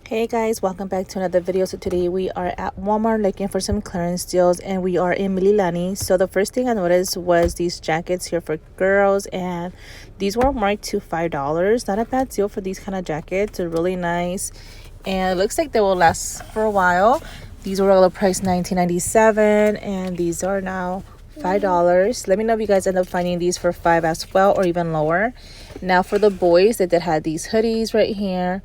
Hey guys, welcome back to another video. So today we are at Walmart looking for some clearance deals, and we are in Mililani. So the first thing I noticed was these jackets here for girls, and these were marked to $5. Not a bad deal for these kind of jackets. They're really nice, and it looks like they will last for a while. These were all the price $19.97, and these are now $5. Let me know if you guys end up finding these for $5 as well, or even lower. Now for the boys, they did have these hoodies right here,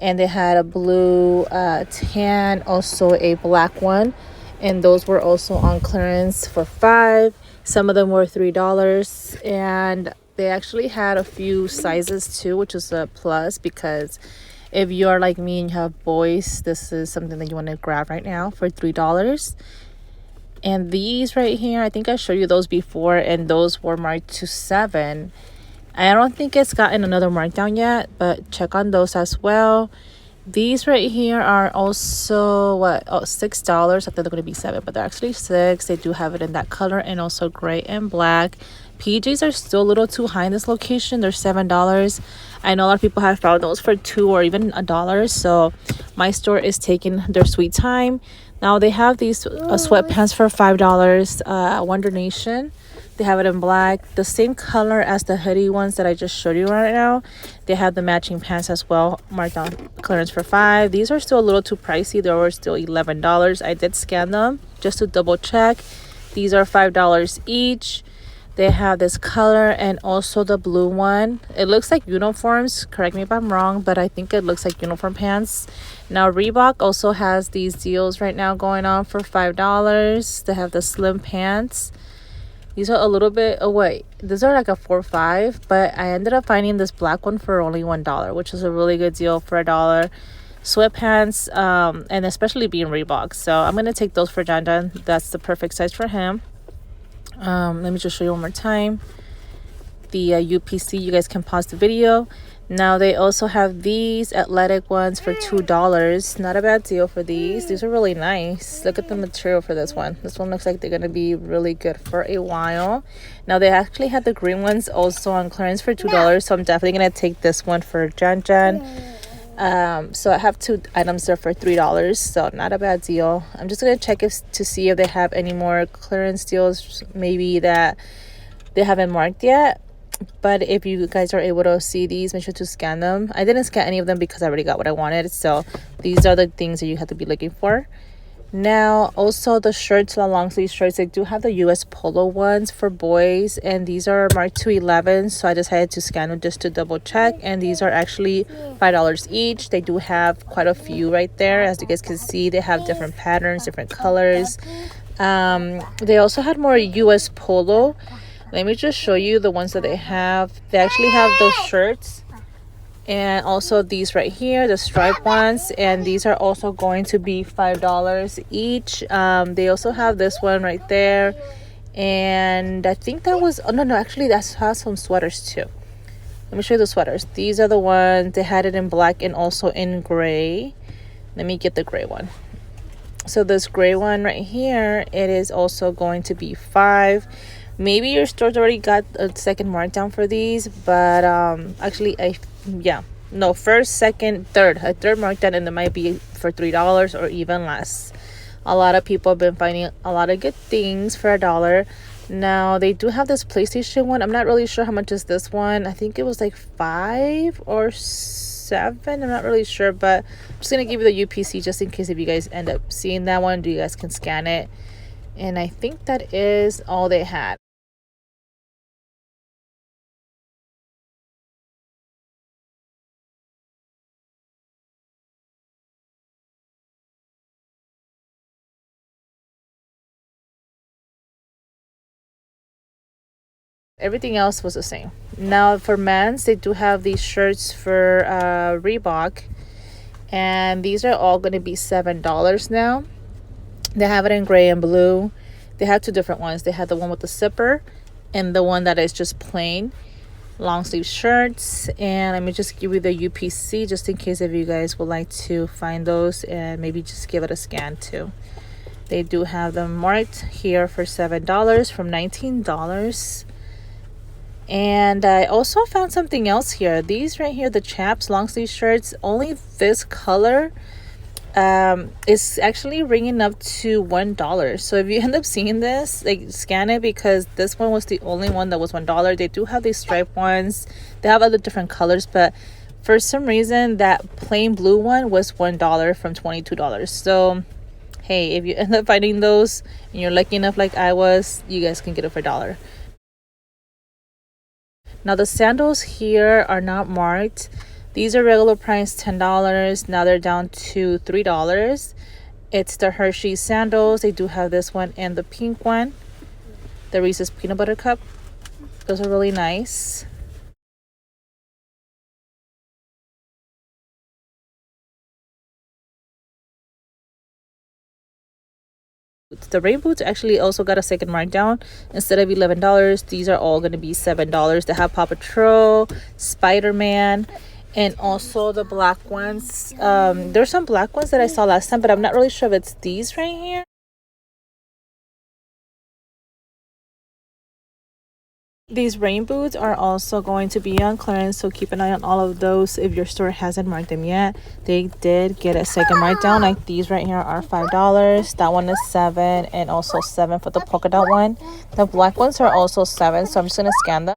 and they had a blue tan, also a black one, and those were also on clearance for $5. Some of them were $3, and they actually had a few sizes too, which is a plus, because if you are like me and you have boys, this is something that you want to grab right now for $3. And these right here, I think I showed you those before, and those were marked to $7. I don't think it's gotten another markdown yet, but check on those as well. These right here are also $6. I thought they're going to be $7, but they're actually $6. They do have it in that color, and also gray and black. PJs are still a little too high in this location. They're $7. I know a lot of people have found those for $2 or even $1, so my store is taking their sweet time. Now they have these sweatpants for $5, Wonder Nation. They have it in black, the same color as the hoodie ones that I just showed you right now. They have the matching pants as well, marked on clearance for $5. These are still a little too pricey. They were still $11. I did scan them just to double check. These are $5 each. They have this color and also the blue one. It looks like uniforms. Correct me if I'm wrong, but I think it looks like uniform pants. Now Reebok also has these deals right now going on for $5. They have the slim pants. These are a little bit away. These are like a 4-5, but I ended up finding this black one for only $1, which is a really good deal for $1. Sweatpants, and especially being Reebok. So I'm going to take those for John. That's the perfect size for him. Let me just show you one more time. The UPC, you guys can pause the video. Now they also have these athletic ones for $2. Not a bad deal for these. These are really nice. Look at the material for this one. This one looks like they're going to be really good for a while. Now they actually had the green ones also on clearance for $2, so I'm definitely going to take this one for Jan. So I have 2 items there for $3, so not a bad deal. I'm just going to check to see if they have any more clearance deals, maybe that they haven't marked yet. But if you guys are able to see these, make sure to scan them. I didn't scan any of them because I already got what I wanted, so these are the things that you have to be looking for. Now also the shirts, the long sleeve shirts, they do have the US Polo ones for boys, and these are marked to 11, so I decided to scan them just to double check. And these are actually $5 each. They do have quite a few right there. As you guys can see, they have different patterns, different colors. They also had more US Polo. Let me just show you the ones that they have. They actually have those shirts, and also these right here, the striped ones, and these are also going to be $5 each. They also have this one right there, and I think that was, oh no, actually that has some sweaters too. Let me show you the sweaters. These are the ones. They had it in black and also in gray. Let me get the gray one. So this gray one right here, it is also going to be $5. Maybe your store's already got a second markdown for these, but actually first, second, third, a third markdown, and it might be for $3 or even less. A lot of people have been finding a lot of good things for $1. Now they do have this PlayStation one. I'm not really sure how much is this one. I think it was like $5 or $7. I'm not really sure, but I'm just gonna give you the UPC just in case if you guys end up seeing that one, you guys can scan it. And I think that is all they had. Everything else was the same. Now for men's, they do have these shirts for Reebok, and these are all going to be $7 now. They have it in gray and blue. They have 2 different ones. They have the one with the zipper and the one that is just plain long sleeve shirts. And let me just give you the UPC just in case if you guys would like to find those and maybe just give it a scan too. They do have them marked here for $7 from $19. And I also found something else here. These right here, the chaps long sleeve shirts, only this color is actually ringing up to $1. So if you end up seeing this, like, scan it, because this one was the only one that was $1. They do have these striped ones, they have other different colors, but for some reason that plain blue one was $1 from $22. So hey, if you end up finding those and you're lucky enough like I was, you guys can get it for $1. Now the sandals here are not marked. These are regular price $10. Now they're down to $3. It's the Hershey sandals. They do have this one and the pink one, the Reese's peanut butter cup. Those are really nice. The rain boots actually also got a second markdown. Instead of $11, these are all going to be $7. They have Paw Patrol, Spider-Man, and also the black ones. There's some black ones that I saw last time, but I'm not really sure if it's these right here. These rain boots are also going to be on clearance, so keep an eye on all of those if your store hasn't marked them yet. They did get a second markdown. Like these right here are $5. That one is $7, and also $7 for the polka dot one. The black ones are also $7, so I'm just gonna scan them.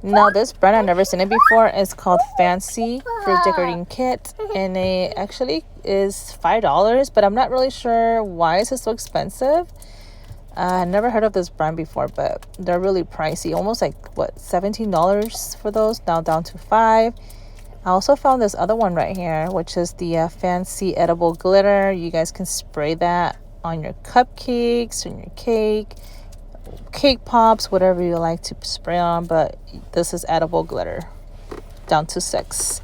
Now this brand, I've never seen it before. It's called Fancy Fruit Decorating Kit, and it actually is $5, but I'm not really sure why is it so expensive. I never heard of this brand before, but they're really pricey, almost like what, $17 for those, now down to $5. I also found this other one right here, which is the Fancy Edible Glitter. You guys can spray that on your cupcakes, on your cake pops, whatever you like to spray on, but this is edible glitter, down to $6.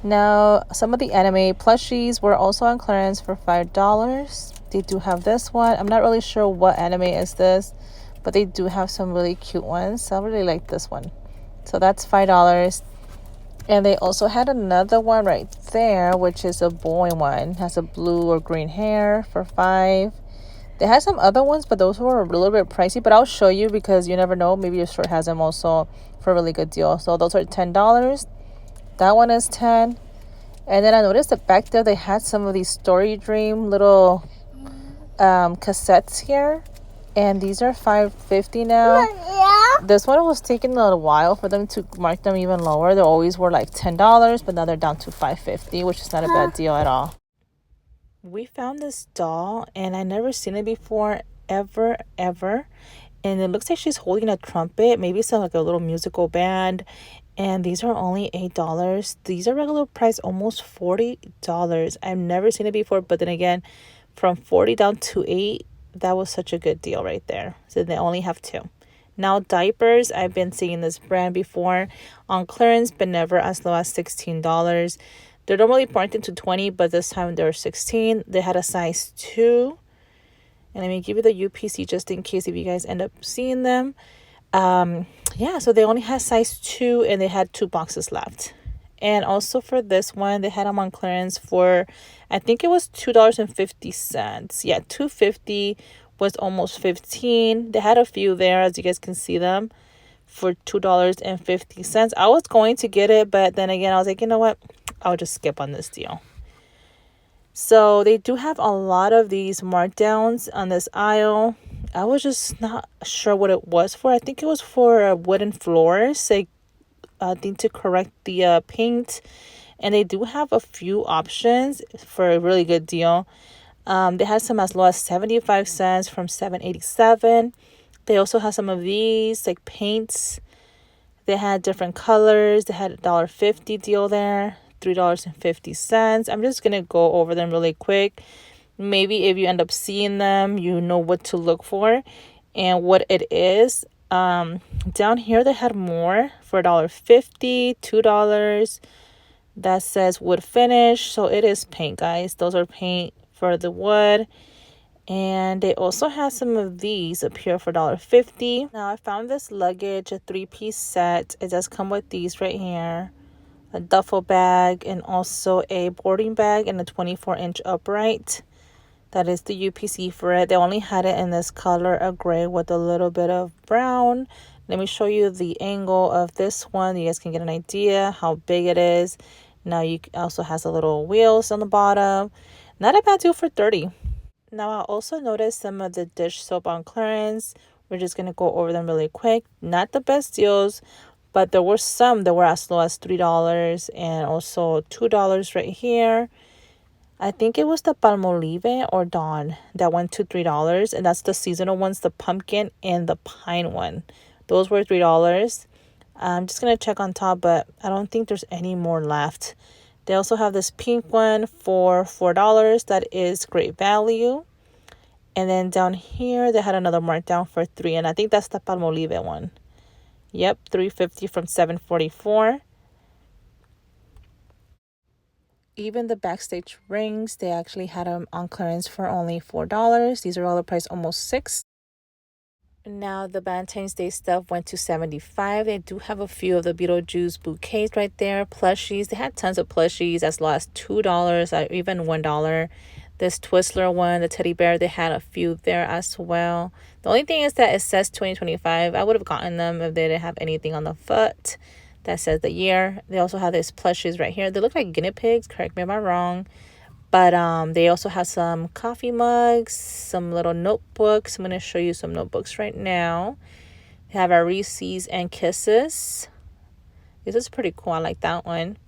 Now some of the anime plushies were also on clearance for $5. They do have this one. I'm not really sure what anime is this, but they do have some really cute ones. I really like this one, so that's $5. And they also had another one right there, which is a boy one, has a blue or green hair, for $5. They had some other ones, but those were a little bit pricey, but I'll show you because you never know, maybe your store has them also for a really good deal. So those are $10. That one is $10. And then I noticed that back there they had some of these Story Dream little cassettes here, and these are $5.50 now. This one was taking a little while for them to mark them even lower. They always were like $10, but now they're down to $5.50, which is not a bad deal at all. We found this doll, and I never seen it before, ever. And it looks like she's holding a trumpet. Maybe it's like a little musical band. And these are only $8. These are regular price, almost $40. I've never seen it before, but then again, from 40 down to 8, that was such a good deal right there. So they only have 2. Now diapers, I've been seeing this brand before on clearance, but never as low as $16. They're normally marked into 20, but this time they're 16. They had a size 2. And let me give you the UPC just in case if you guys end up seeing them. Yeah, so they only had size 2, and they had 2 boxes left. And also for this one, they had them on clearance for, I think it was $2.50. Yeah, $2.50 was almost $15. They had a few there, as you guys can see them, for $2.50. I was going to get it, but then again, I was like, you know what? I'll just skip on this deal. So they do have a lot of these markdowns on this aisle. I was just not sure what it was for. I think it was for wooden floors, like I think to correct the paint. And they do have a few options for a really good deal. They had some as low as 75 cents from $7.87. They also have some of these like paints. They had different colors. They had a $1.50 deal there, $3.50. I'm just gonna go over them really quick. Maybe if you end up seeing them, you know what to look for and what it is. Down here they had more for $1.50, $2. That says wood finish, so it is paint, guys. Those are paint for the wood. And they also have some of these up here for $1.50. Now I found this luggage, a 3-piece set. It does come with these right here. a duffel bag, and also a boarding bag and a 24-inch upright. That is the UPC for it. They only had it in this color of gray with a little bit of brown. Let me show you the angle of this one. You guys can get an idea how big it is. Now you also has a little wheels on the bottom. Not a bad deal for $30. Now I also noticed some of the dish soap on clearance. We're just going to go over them really quick. Not the best deals, but there were some that were as low as $3 and also $2 right here. I think it was the Palmolive or Dawn that went to $3, and that's the seasonal ones, the pumpkin and the pine one. Those were $3. I'm just going to check on top, but I don't think there's any more left. They also have this pink one for $4. That is great value. And then down here, they had another markdown for $3, and I think that's the Palmolive one. Yep, $3.50 from $7.44. Even the backstage rings, they actually had them on clearance for only $4. These are all the price almost $6. Now the Valentine's Day stuff went to $75. They do have a few of the Beetlejuice bouquets right there. Plushies, they had tons of plushies as low as $2 or even $1. This Twizzler one, the teddy bear, they had a few there as well. The only thing is that it says 2025. I would have gotten them if they didn't have anything on the foot that says the year. They also have these plushies right here. They look like guinea pigs, correct me if I'm wrong. But they also have some coffee mugs, some little notebooks. I'm going to show you some notebooks right now. They have our Reese's and Kisses. This is pretty cool. I like that one.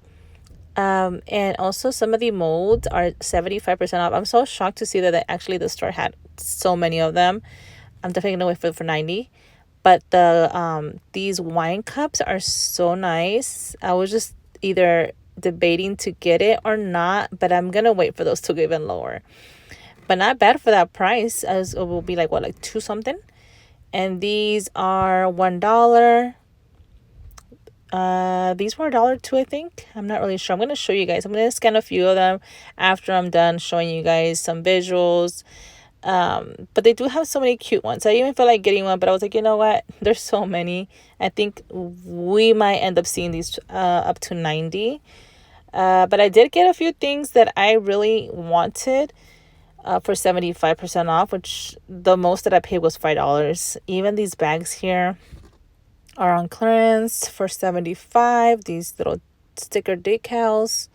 And also some of the molds are 75% off. I'm so shocked to see that actually the store had so many of them. I'm definitely going to wait for it for $90. But these wine cups are so nice. I was just either debating to get it or not, but I'm gonna wait for those to go even lower. But not bad for that price, as it will be like what, like $2 something. And these are $1. These were $1 too, I think. I'm not really sure. I'm gonna show you guys. I'm gonna scan a few of them after I'm done showing you guys some visuals. But they do have so many cute ones. I even feel like getting one, but I was like, you know what, there's so many. I think we might end up seeing these up to $90. But I did get a few things that I really wanted for 75% off, which the most that I paid was $5. Even these bags here are on clearance for $75. These little sticker decals,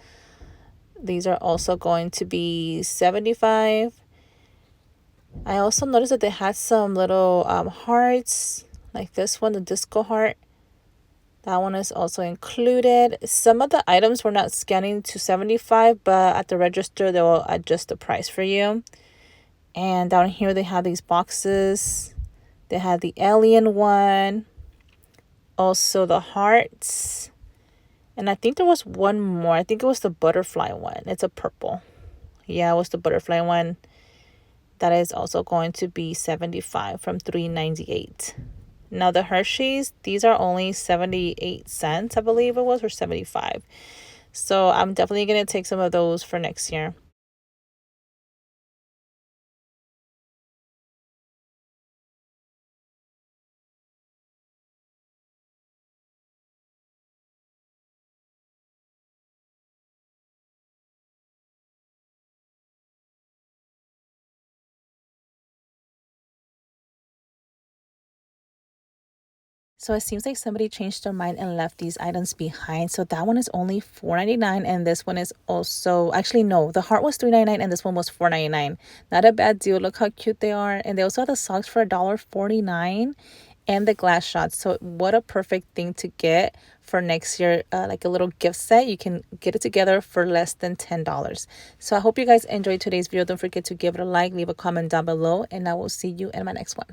these are also going to be $75. I also noticed that they had some little hearts, like this one, the disco heart. That one is also included. Some of the items were not scanning to $75, but at the register, they will adjust the price for you. And down here, they have these boxes. They have the alien one. Also the hearts. And I think there was one more. I think it was the butterfly one. It's a purple. Yeah, it was the butterfly one. That is also going to be $75 from $3.98. Now the Hershey's, these are only 78 cents, I believe it was, or 75. So I'm definitely going to take some of those for next year. So it seems like somebody changed their mind and left these items behind. So that one is only $4.99, and this one is also, actually no, the heart was $3.99 and this one was $4.99. Not a bad deal. Look how cute they are. And they also have the socks for $1.49 and the glass shots. So what a perfect thing to get for next year, like a little gift set. You can get it together for less than $10. So I hope you guys enjoyed today's video. Don't forget to give it a like, leave a comment down below, and I will see you in my next one.